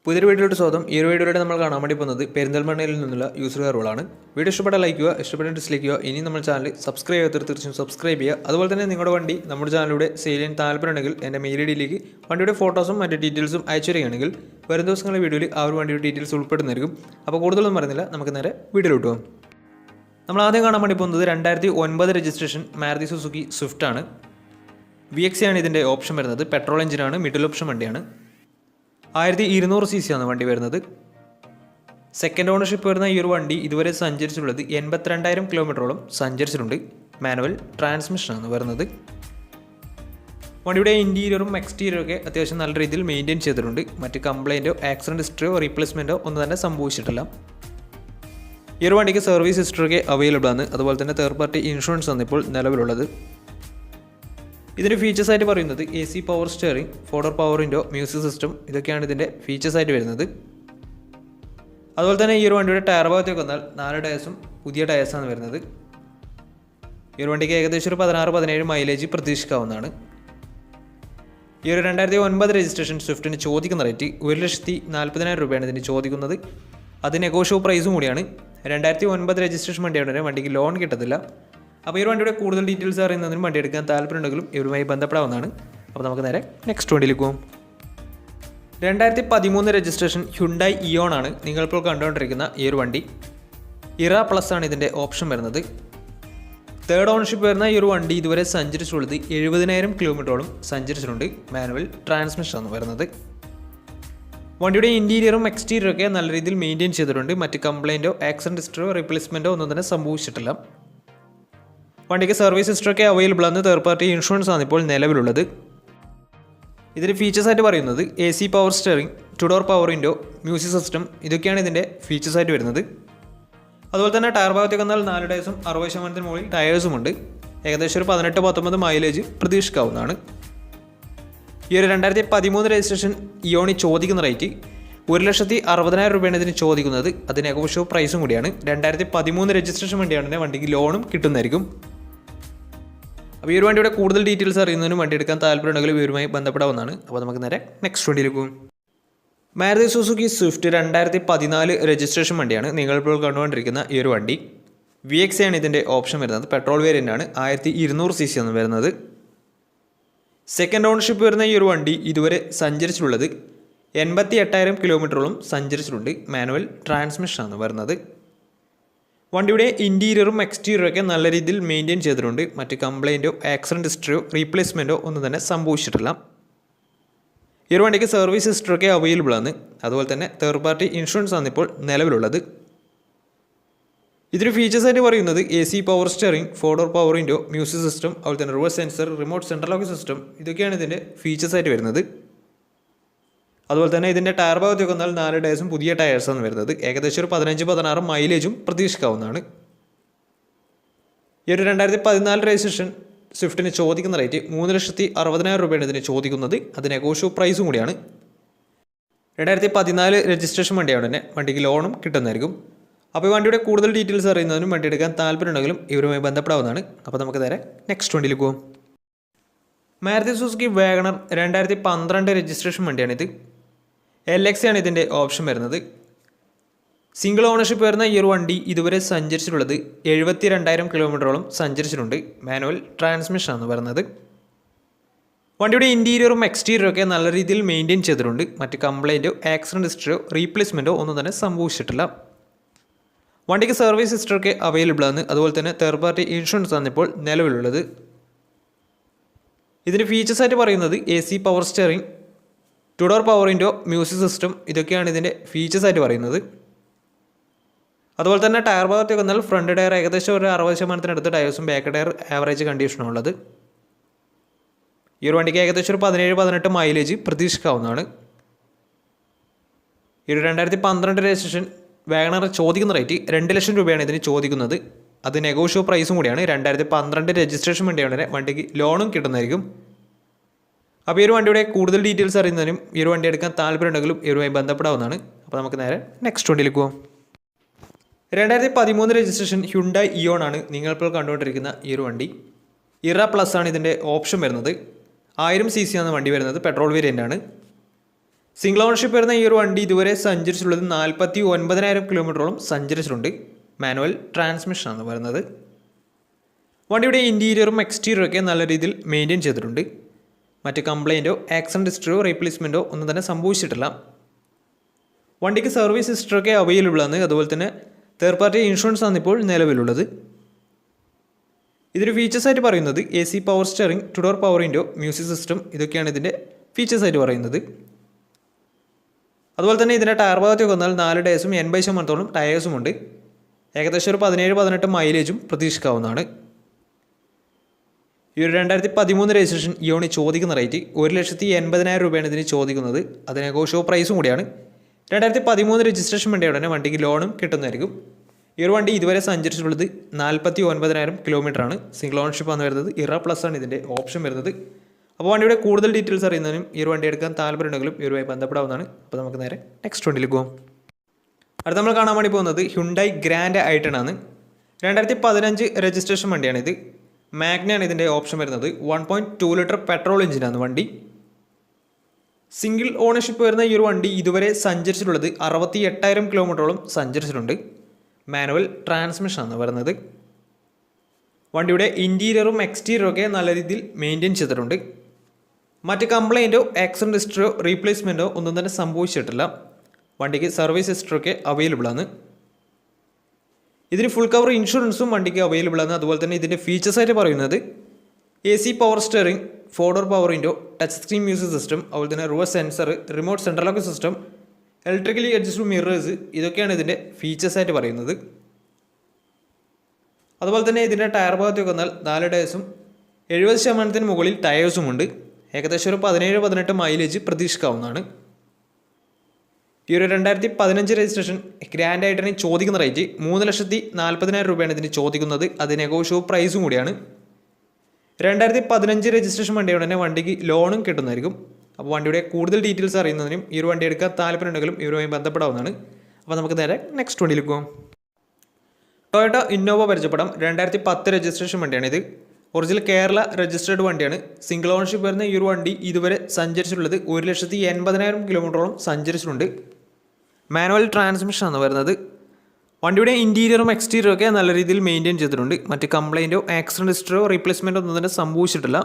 പുതിയൊരു വീഡിയോയുടെ സ്വാഗതം. ഈ ഒരു വീഡിയോയിലൂടെ നമ്മൾ കാണാൻ വേണ്ടി പോകുന്നത് പെരിന്തൽമണ്ണയിൽ നിന്നുള്ള യൂസർ റോളാണ്. വീഡിയോ ഇഷ്ടപ്പെട്ടാൽ ലൈക്ക് ചെയ്യുക, ഇഷ്ടപ്പെട്ട ഡിസ്ലൈക്ക് ചെയ്യുക. ഇനി നമ്മൾ ചാനൽ സബ്സ്ക്രൈബ് ചെയ്യാത്തവർ തീർച്ചയായും സബ്സ്ക്രൈബ് ചെയ്യുക. അതുപോലെ തന്നെ നിങ്ങളുടെ വണ്ടി നമ്മുടെ ചാനലിലൂടെ സെയിൽ ചെയ്യാൻ താല്പര്യമുണ്ടെങ്കിൽ എൻ്റെ മെയിൽ ഐഡിയിലേക്ക് വണ്ടിയുടെ ഫോട്ടോസും മറ്റ് ഡീറ്റെയിൽസും അയച്ചു തരികയാണെങ്കിൽ വരും ദിവസങ്ങളിലെ വീഡിയോയിൽ ആ ഒരു വണ്ടിയുടെ ഡീറ്റെയിൽസ് ഉൾപ്പെടുന്നതായിരിക്കും. അപ്പോൾ കൂടുതലൊന്നും പറയുന്നില്ല, നമുക്ക് നേരെ വീഡിയോയിലോട്ട് പോകാം. നമ്മൾ ആദ്യം കാണാൻ വേണ്ടി പോകുന്നത് 2009 രജിസ്ട്രേഷൻ മാരുതി സുസുക്കി സ്വിഫ്റ്റ് ആണ്. VX ആണ് ഇതിൻ്റെ ഓപ്ഷൻ വരുന്നത്. പെട്രോൾ എഞ്ചിനാണ്, മിഡിൽ ഓപ്ഷൻ വണ്ടിയാണ്. 1200 cc ആണ് വണ്ടി വരുന്നത്. സെക്കൻഡ് ഓണർഷിപ്പ് വരുന്ന ഈ ഒരു വണ്ടി ഇതുവരെ സഞ്ചരിച്ചിട്ടുള്ളത് 82,000 കിലോമീറ്ററോളം സഞ്ചരിച്ചിട്ടുണ്ട്. മാനുവൽ ട്രാൻസ്മിഷനാണ് വരുന്നത്. വണ്ടിയുടെ ഇൻറ്റീരിയറും എക്സ്റ്റീരിയറും ഒക്കെ അത്യാവശ്യം നല്ല രീതിയിൽ മെയിൻറ്റെയിൻ ചെയ്തിട്ടുണ്ട്. മറ്റ് കംപ്ലൈൻറ്റോ ആക്സിഡൻറ്റ് ഹിസ്റ്ററിയോ റീപ്ലേസ്മെൻറ്റോ ഒന്നും തന്നെ സംഭവിച്ചിട്ടില്ല. ഈ ഒരു വണ്ടിക്ക് സർവീസ് ഹിസ്റ്ററിയൊക്കെ അവൈലബിൾ ആണ്. അതുപോലെ തന്നെ തേർഡ് പാർട്ടി ഇൻഷുറൻസ് ആണ് ഇപ്പോൾ നിലവിലുള്ളത്. ഇതിൻ്റെ ഫീച്ചേഴ്സായിട്ട് പറയുന്നത് AC power steering, 4 power window, music system, ഇതൊക്കെയാണ് ഇതിൻ്റെ ഫീച്ചേഴ്സായിട്ട് വരുന്നത്. അതുപോലെ തന്നെ ഈ ഒരു വണ്ടിയുടെ ടയർ ഭാഗത്തേക്ക് വന്നാൽ 4 ടയേഴ്സും പുതിയ ടയേഴ്സാണ് വരുന്നത്. ഈ ഒരു വണ്ടിക്ക് ഏകദേശം ഒരു 16-17 മൈലേജ് പ്രതീക്ഷിക്കാവുന്നതാണ്. ഈ ഒരു 2009 രജിസ്ട്രേഷൻ സ്വിഫ്റ്റിന് ചോദിക്കുന്ന റേറ്റ് 1,40,000 രൂപയാണ് ഇതിന് ചോദിക്കുന്നത്. അത് നെഗോഷ്യബിൾ പ്രൈസും കൂടിയാണ്. 2009 രജിസ്ട്രേഷൻ വണ്ടിയാണ്, വണ്ടിക്ക് ലോൺ കിട്ടത്തില്ല. അപ്പോൾ ഈ ഒരു വണ്ടിയുടെ കൂടുതൽ ഡീറ്റെയിൽസ് അറിയുന്നതിനും വണ്ടി എടുക്കാൻ താല്പര്യമുണ്ടെങ്കിലും ഇവരുമായി ബന്ധപ്പെടാവുന്നതാണ്. അപ്പോൾ നമുക്ക് നേരെ നെക്സ്റ്റ് വണ്ടിയിലേക്ക് പോകും. 2013 രജിസ്ട്രേഷൻ ഹ്യുണ്ടായി ഇയോൺ ആണ് നിങ്ങളിപ്പോൾ കണ്ടുകൊണ്ടിരിക്കുന്ന ഈ ഒരു വണ്ടി. ഇറ പ്ലസ് ആണ് ഇതിൻ്റെ ഓപ്ഷൻ വരുന്നത്. തേർഡ് ഓണർഷിപ്പ് വരുന്ന ഈ ഒരു വണ്ടി ഇതുവരെ സഞ്ചരിച്ചിട്ടുള്ളത് 70,000 കിലോമീറ്ററോളം സഞ്ചരിച്ചിട്ടുണ്ട്. മാനുവൽ ട്രാൻസ്മിഷനാണ് വരുന്നത്. വണ്ടിയുടെ ഇൻറ്റീരിയറും എക്സ്റ്റീരിയറും ഒക്കെ നല്ല രീതിയിൽ മെയിൻറ്റെയിൻ ചെയ്തിട്ടുണ്ട്. മറ്റ് കംപ്ലൈൻറ്റോ ആക്സിഡൻറ്റ് ഹിസ്റ്ററോ റീപ്ലേസ്മെൻറ്റോ ഒന്നും തന്നെ സംഭവിച്ചിട്ടില്ല. വണ്ടിക്ക് സർവീസ് ഹിസ്റ്ററൊക്കെ അവൈലബിൾ ആണ്. തേർഡ് പാർട്ടി ഇൻഷുറൻസ് ആണ് ഇപ്പോൾ നിലവിലുള്ളത്. ഇതിൻ്റെ ഫീച്ചേഴ്സായിട്ട് പറയുന്നത് AC power steering, 2 door power window, music system, ഇതൊക്കെയാണ് ഇതിൻ്റെ ഫീച്ചേഴ്സായിട്ട് വരുന്നത്. അതുപോലെ തന്നെ ടയർ ഭാഗത്തേക്ക് വന്നാൽ 4 ടയേഴ്സും 60% മുകളിൽ ടയേഴ്സും ഉണ്ട്. ഏകദേശം ഒരു 18-19 മൈലേജ് പ്രതീക്ഷിക്കാവുന്നതാണ്. ഈ ഒരു 2013 രജിസ്ട്രേഷൻ ഇയോണി ചോദിക്കുന്ന റേറ്റ് 1,60,000 രൂപയാണ് ഇതിന് ചോദിക്കുന്നത്. അത് നെഗോഷ്യബിൾ പ്രൈസും കൂടിയാണ്. 2013 രജിസ്ട്രേഷൻ വണ്ടിയാണെങ്കിൽ വണ്ടിക്ക് ലോണും കിട്ടുന്നതായിരിക്കും. അപ്പോൾ ഈ ഒരു വണ്ടിയുടെ കൂടുതൽ ഡീറ്റെയിൽസ് അറിയുന്നതിനും വണ്ടി എടുക്കാൻ താല്പര്യമുണ്ടെങ്കിൽ ഇവരുമായി ബന്ധപ്പെടാവുന്നതാണ്. അപ്പോൾ നമുക്ക് നേരെ നെക്സ്റ്റ് വണ്ടിയിലേക്ക് പോകും. മാരുതി സുസുക്കി സ്വിഫ്റ്റ് 2014 രജിസ്ട്രേഷൻ വണ്ടിയാണ് നിങ്ങളിപ്പോൾ കണ്ടുകൊണ്ടിരിക്കുന്ന ഈ ഒരു വണ്ടി. VX ആണ് ഇതിൻ്റെ ഓപ്ഷൻ വരുന്നത്. പെട്രോൾ വേരിയൻ്റ് ആണ്. 1200 cc ആണ് വരുന്നത്. സെക്കൻഡ് ഓണർഷിപ്പ് വരുന്ന ഈ ഒരു വണ്ടി ഇതുവരെ സഞ്ചരിച്ചിട്ടുള്ളത് 88,000 കിലോമീറ്ററോളം സഞ്ചരിച്ചിട്ടുണ്ട്. മാനുവൽ ട്രാൻസ്മിഷനാണ് വരുന്നത്. വണ്ടിയുടെ ഇൻറ്റീരിയറും എക്സ്റ്റീരിയറും ഒക്കെ നല്ല രീതിയിൽ മെയിൻറ്റെയിൻ ചെയ്തിട്ടുണ്ട്. മറ്റ് കംപ്ലൈൻറ്റോ ആക്സിഡൻറ്റ് ഹിസ്റ്ററിയോ റീപ്ലേസ്മെൻറ്റോ ഒന്നും തന്നെ സംഭവിച്ചിട്ടില്ല. ഈ ഒരു വണ്ടിക്ക് സർവീസ് ഹിസ്റ്ററൊക്കെ അവൈലബിൾ ആണ്. അതുപോലെ തന്നെ തേർഡ് പാർട്ടി ഇൻഷുറൻസ് ആണ് ഇപ്പോൾ നിലവിലുള്ളത്. ഇതിന് ഫീച്ചേഴ്സായിട്ട് പറയുന്നത് AC power steering, 4 door power window, music system, അതുപോലെ തന്നെ reverse sensor, remote central lock system, ഇതൊക്കെയാണ് ഇതിൻ്റെ ഫീച്ചേഴ്സായിട്ട് വരുന്നത്. അതുപോലെ തന്നെ ഇതിൻ്റെ ടയർ ഭാഗത്തേക്ക് വന്നാൽ 4 ടയേഴ്സും പുതിയ ടയേഴ്സാണ് വരുന്നത്. ഏകദേശം ഒരു 15-16 മൈലേജും പ്രതീക്ഷിക്കാവുന്നതാണ്. ഈ ഒരു 2014 രജിസ്ട്രേഷൻ സ്വിഫ്റ്റിന് ചോദിക്കുന്ന റേറ്റ് 3,60,000 രൂപയാണ് ഇതിന് ചോദിക്കുന്നത്. അത് നെഗോഷ്യബിൾ പ്രൈസും കൂടിയാണ്. 2014 രജിസ്ട്രേഷൻ വണ്ടിയാണ് തന്നെ, വണ്ടിക്ക് ലോണും കിട്ടുന്നതായിരിക്കും. അപ്പോൾ ഈ വണ്ടിയുടെ കൂടുതൽ ഡീറ്റെയിൽസ് അറിയുന്നതിനും വണ്ടി എടുക്കാൻ താല്പര്യമുണ്ടെങ്കിലും ഇവരുമായി ബന്ധപ്പെടാവുന്നതാണ്. അപ്പോൾ നമുക്ക് നേരെ നെക്സ്റ്റ് വണ്ടിയിൽ പോകും. മാരുതി സുസുക്കി വാഗണർ 2012 രജിസ്ട്രേഷൻ വണ്ടിയാണിത്. LX ആണ് ഇതിൻ്റെ ഓപ്ഷൻ വരുന്നത്. സിംഗിൾ ഓണർഷിപ്പ് വരുന്ന ഈ ഒരു വണ്ടി ഇതുവരെ സഞ്ചരിച്ചിട്ടുള്ളത് 72,000 കിലോമീറ്ററോളം സഞ്ചരിച്ചിട്ടുണ്ട്. മാനുവൽ ട്രാൻസ്മിഷനാണ് വരുന്നത്. വണ്ടിയുടെ ഇൻറ്റീരിയറും എക്സ്റ്റീരിയറും ഒക്കെ നല്ല രീതിയിൽ മെയിൻറ്റെയിൻ ചെയ്തിട്ടുണ്ട്. മറ്റ് കംപ്ലൈൻറ്റോ ആക്സിഡൻറ്റ് ഹിസ്റ്ററിയോ റീപ്ലേസ്മെൻറ്റോ ഒന്നും തന്നെ സംഭവിച്ചിട്ടില്ല. വണ്ടിക്ക് സർവീസ് ഹിസ്റ്ററൊക്കെ അവൈലബിൾ ആണ്. അതുപോലെ തന്നെ തേർഡ് പാർട്ടി ഇൻഷുറൻസ് ആണ് ഇപ്പോൾ നിലവിലുള്ളത്. ഇതിൻ്റെ ഫീച്ചേഴ്സായിട്ട് പറയുന്നത് AC power steering, 2 door power window, music system, ഇതൊക്കെയാണ് ഇതിൻ്റെ ഫീച്ചേഴ്സായിട്ട് പറയുന്നത്. അതുപോലെ തന്നെ ടയർ ഭാഗത്തേക്ക് വന്നാൽ ഫ്രണ്ട് ടയർ ഏകദേശം ഒരു 60% ടയേഴ്സും ബാക്ക് ടയർ ആവറേജ് കണ്ടീഷനും ഉള്ളത്. ഈ ഒരു വണ്ടിക്ക് ഏകദേശം ഒരു 17-18 മൈലേജ് പ്രതീക്ഷിക്കാവുന്നതാണ്. ഈ ഒരു 2012 രജിസ്ട്രേഷൻ വാഗണർ ചോദിക്കുന്ന റേറ്റ് 2,00,000 രൂപയാണ് ഇതിന് ചോദിക്കുന്നത്. അത് നെഗോഷ്യബിൾ പ്രൈസും കൂടിയാണ്. 2012 രജിസ്ട്രേഷൻ വണ്ടിയാണ്, വണ്ടിക്ക് ലോണും കിട്ടുന്നതായിരിക്കും. അപ്പോൾ ഈ ഒരു വണ്ടിയുടെ കൂടുതൽ ഡീറ്റെയിൽസ് അറിയുന്നതിനും ഈ ഒരു വണ്ടി എടുക്കാൻ താല്പര്യമുണ്ടെങ്കിലും ഇവരുമായി ബന്ധപ്പെടാവുന്നതാണ്. അപ്പോൾ നമുക്ക് നേരെ നെക്സ്റ്റ് വണ്ടിയിലേക്ക് പോകാം. 2013 രജിസ്ട്രേഷൻ ഹ്യുണ്ടായി ഇയോൺ ആണ് നിങ്ങളിപ്പോൾ കണ്ടുകൊണ്ടിരിക്കുന്ന ഈ ഒരു വണ്ടി. ഇറ പ്ലസ് ആണ് ഇതിൻ്റെ ഓപ്ഷൻ വരുന്നത്. 1000 cc ആണ് വണ്ടി വരുന്നത്, പെട്രോൾ വേരിയൻ്റ് ആണ്. സിംഗിൾ ഓണർഷിപ്പ് വരുന്ന ഈ ഒരു വണ്ടി ഇതുവരെ സഞ്ചരിച്ചിട്ടുള്ളത് 49,000 കിലോമീറ്ററോളം സഞ്ചരിച്ചിട്ടുണ്ട്. മാനുവൽ ട്രാൻസ്മിഷൻ ആണ് വരുന്നത്. വണ്ടിയുടെ ഇൻറ്റീരിയറും എക്സ്റ്റീരിയറും ഒക്കെ നല്ല രീതിയിൽ മെയിൻറ്റെയിൻ ചെയ്തിട്ടുണ്ട്. മറ്റ് കംപ്ലയിൻറ്റോ ആക്സിഡൻറ്റ് ഹിസ്റ്ററിയോ റീപ്ലേസ്മെൻറ്റോ ഒന്നും തന്നെ സംഭവിച്ചിട്ടില്ല. വണ്ടിക്ക് സർവീസ് ഹിസ്റ്ററൊക്കെ അവൈലബിൾ ആണ്. അതുപോലെ തന്നെ തേർഡ് പാർട്ടി ഇൻഷുറൻസ് ആണ് ഇപ്പോൾ നിലവിലുള്ളത്. ഇതിൻ്റെ ഫീച്ചേഴ്സായിട്ട് പറയുന്നത് AC power steering, 2 door power window, music system, ഇതൊക്കെയാണ് ഇതിൻ്റെ ഫീച്ചേഴ്സായിട്ട് പറയുന്നത്. അതുപോലെ തന്നെ ഇതിൻ്റെ ടയർ ഭാഗത്തേക്ക് വന്നാൽ 4 ടയേഴ്സും 80% ടയേഴ്സും ഉണ്ട്. ഏകദേശം ഒരു 17-18 മൈലേജും പ്രതീക്ഷിക്കാവുന്നതാണ്. ഈ ഒരു 2013 രജിസ്ട്രേഷൻ ഇയോണി ചോദിക്കുന്ന റേറ്റ് 1,80,000 രൂപയാണ് ഇതിന് ചോദിക്കുന്നത്. അത് നെഗോഷ്യബിൾ പ്രൈസും കൂടിയാണ്. 2013 രജിസ്ട്രേഷൻ വേണ്ടിയ ഉടനെ വണ്ടിക്ക് ലോണും കിട്ടുന്നതായിരിക്കും. ഈ ഒരു വണ്ടി ഇതുവരെ സഞ്ചരിച്ചിട്ടുള്ളത് 49,000 കിലോമീറ്ററാണ്. സിംഗിൾ ഓണർഷിപ്പ് ആണ് വരുന്നത്. ഇറ പ്ലസ് ആണ് ഇതിൻ്റെ ഓപ്ഷൻ വരുന്നത്. അപ്പോൾ വണ്ടിയുടെ കൂടുതൽ ഡീറ്റെയിൽസ് അറിയുന്നതിനും ഈ ഒരു വണ്ടി എടുക്കാൻ താല്പര്യമുണ്ടെങ്കിലും ഇവരുമായി ബന്ധപ്പെടാവുന്നതാണ്. അപ്പോൾ നമുക്ക് നേരെ നെക്സ്റ്റ് വണ്ടിയിലേക്ക് പോകാം. അടുത്ത നമ്മൾ കാണാൻ വേണ്ടി പോകുന്നത് ഹ്യുണ്ടായി ഗ്രാൻഡ് i10 ആണ്. 2015 രജിസ്ട്രേഷൻ വണ്ടിയാണിത്. മാഗ്നയാണ് ഇതിൻ്റെ ഓപ്ഷൻ വരുന്നത്. 1.2 ലിറ്റർ പെട്രോൾ എഞ്ചിനാണ് വണ്ടി. സിംഗിൾ ഓണർഷിപ്പ് വരുന്ന ഈ ഒരു വണ്ടി ഇതുവരെ സഞ്ചരിച്ചിട്ടുള്ളത് 68,000 കിലോമീറ്ററോളം സഞ്ചരിച്ചിട്ടുണ്ട്. മാനുവൽ ട്രാൻസ്മിഷൻ ആണ് വരുന്നത്. വണ്ടിയുടെ ഇൻറ്റീരിയറും എക്സ്റ്റീരിയറും ഒക്കെ നല്ല രീതിയിൽ മെയിൻറ്റെയിൻ ചെയ്തിട്ടുണ്ട്. മറ്റ് കംപ്ലയിൻറ്റോ ആക്സിഡൻറ്റ് ഹിസ്റ്ററിയോ റീപ്ലേസ്മെൻറ്റോ ഒന്നും തന്നെ സംഭവിച്ചിട്ടില്ല. വണ്ടിക്ക് സർവീസ് ഹിസ്റ്ററൊക്കെ അവൈലബിൾ ആണ്. ഇതിന് ഫുൾ കവർ ഇൻഷുറൻസും വണ്ടിക്ക് അവൈലബിൾ ആണ്. അതുപോലെ തന്നെ ഇതിൻ്റെ ഫീച്ചേഴ്സായിട്ട് പറയുന്നത് AC power steering, 4 door power window, touch screen music system, അതുപോലെ തന്നെ reverse sensor, remote central lock system, electrically adjustable mirrors, ഇതൊക്കെയാണ് ഇതിൻ്റെ ഫീച്ചേഴ്സായിട്ട് പറയുന്നത്. അതുപോലെ തന്നെ ഇതിൻ്റെ ടയർ ഭാഗത്തേക്ക് വന്നാൽ 4 ടയേഴ്സും 70% മുകളിൽ ടയേഴ്സും ഉണ്ട്. ഏകദേശം ഒരു 17-18 മൈലേജ് പ്രതീക്ഷിക്കാവുന്നതാണ്. ഈ ഒരു 2015 രജിസ്ട്രേഷൻ ഗ്രാൻഡ് i10 ചോദിക്കുന്ന റേറ്റ് 3,40,000 രൂപയാണ് ഇതിന് ചോദിക്കുന്നത്. അത് നെഗോഷ്യബിൾ പ്രൈസും കൂടിയാണ്. 2015 രജിസ്ട്രേഷൻ വണ്ടിയോടെ തന്നെ വണ്ടിക്ക് ലോണും കിട്ടുന്നതായിരിക്കും. അപ്പോൾ വണ്ടിയുടെ കൂടുതൽ ഡീറ്റെയിൽസ് അറിയുന്നതിനും ഈ ഒരു വണ്ടി എടുക്കാൻ താല്പര്യമുണ്ടെങ്കിലും ഇവരുമായി ബന്ധപ്പെടാവുന്നതാണ്. അപ്പോൾ നമുക്ക് നേരെ നെക്സ്റ്റ് വണ്ടിയിലേക്ക് പോകാം. ടൊയോട്ട ഇന്നോവ പരിചയപ്പെടാം. 2010 രജിസ്ട്രേഷൻ വണ്ടിയാണിത്. ഒറിജിനൽ കേരള രജിസ്റ്റേർഡ് വണ്ടിയാണ്. സിംഗിൾ ഓണർഷിപ്പ് വരുന്ന ഈ ഒരു വണ്ടി ഇതുവരെ സഞ്ചരിച്ചിട്ടുള്ളത് 1,80,000 കിലോമീറ്ററോളം സഞ്ചരിച്ചിട്ടുണ്ട്. മാനുവൽ ട്രാൻസ്മിഷൻ ആണ് വരുന്നത്. വണ്ടിയുടെ ഇൻറ്റീരിയറും എക്സ്റ്റീരിയറും ഒക്കെ നല്ല രീതിയിൽ മെയിൻറ്റെയിൻ ചെയ്തിട്ടുണ്ട്. മറ്റ് കംപ്ലയിൻറ്റോ ആക്സിഡൻറ്റ് ഹിസ്റ്ററിയോ റീപ്ലേസ്മെൻറ്റോ ഒന്നും തന്നെ സംഭവിച്ചിട്ടില്ല.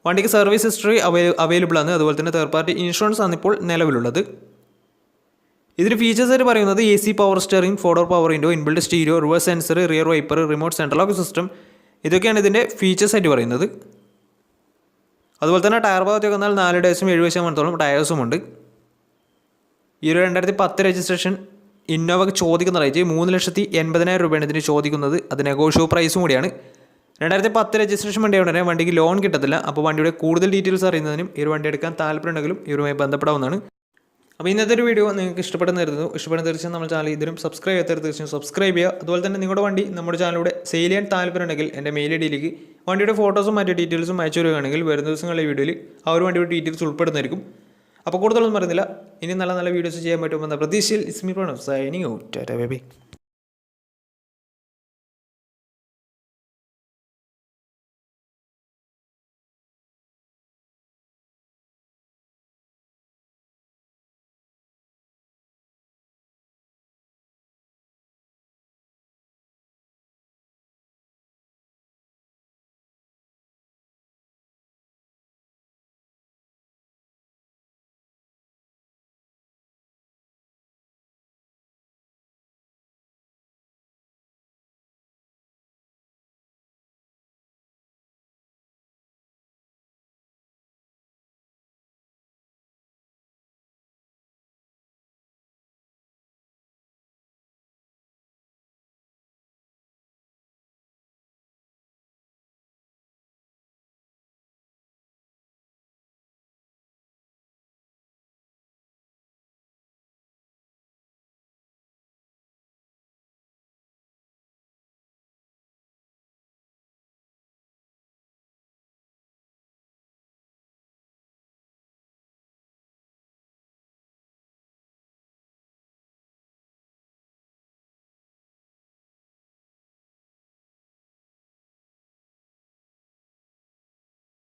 വണ്ടിക്ക് സർവീസ് ഹിസ്റ്ററി അവൈലബിൾ ആണ്. അതുപോലെ തന്നെ തേർഡ് പാർട്ടി ഇൻഷുറൻസ് ആണ് ഇപ്പോൾ നിലവിലുള്ളത്. ഇതിന് ഫീച്ചേഴ്സായിട്ട് പറയുന്നത് AC power steering, 4 door power window, inbuilt stereo, reverse sensor, rear wiper, remote central lock system, ഇതൊക്കെയാണ് ഇതിൻ്റെ ഫീച്ചേഴ്സായിട്ട് പറയുന്നത്. അതുപോലെ തന്നെ ടയർ ഭാഗത്തേക്ക് വന്നാൽ 4 ടയേഴ്സും 70% ടയേഴ്സും ഉണ്ട്. ഈ ഒരു 2010 രജിസ്ട്രേഷൻ ഇന്നോവയ്ക്ക് ചോദിക്കുന്ന റേറ്റ് 3,80,000 രൂപയാണ് ഇതിന് ചോദിക്കുന്നത്. അത് നെഗോഷ്യബിൾ പ്രൈസും കൂടിയാണ്. 2010 രജിസ്ട്രേഷൻ വണ്ടിയാണെങ്കിൽ വണ്ടിക്ക് ലോൺ കിട്ടത്തില്ല. അപ്പോൾ വണ്ടിയുടെ കൂടുതൽ ഡീറ്റെയിൽസ് അറിയുന്നതിനും ഈ ഒരു വണ്ടി എടുക്കാൻ താല്പര്യമുണ്ടെങ്കിലും ഇവരുമായി ബന്ധപ്പെടാവുന്നതാണ്. അപ്പോൾ ഇന്നത്തെ ഒരു വീഡിയോ നിങ്ങൾക്ക് ഇഷ്ടപ്പെടുന്നതായിരുന്നു. ഇഷ്ടപ്പെടുന്ന തീർച്ചയായും നമ്മുടെ ചാനൽ ഇതിലും സബ്സ്ക്രൈബ് ചെയ്യാത്ത തീർച്ചയായും സബ്സ്ക്രൈബ് ചെയ്യുക. അതുപോലെ തന്നെ നിങ്ങളുടെ വണ്ടി നമ്മുടെ ചാനലിലൂടെ സെയിൽ ചെയ്യാൻ താല്പര്യമുണ്ടെങ്കിൽ എൻ്റെ മെയിൽ ഐഡിയിലേക്ക് വണ്ടിയുടെ ഫോട്ടോസും മറ്റു ഡീറ്റെയിൽസും അയച്ചു വരികയാണെങ്കിൽ വരുന്ന ദിവസങ്ങളിലെ വീഡിയോയിൽ ആ ഒരു വണ്ടിയുടെ ഡീറ്റെയിൽസ് ഉൾപ്പെടുന്നതായിരിക്കും. അപ്പോൾ കൂടുതലൊന്നും പറയുന്നില്ല. ഇനി നല്ല നല്ല വീഡിയോസ് ചെയ്യാൻ പറ്റുമെന്ന പ്രതീക്ഷയിൽ Ismi Pranav signing out. Tata bye by.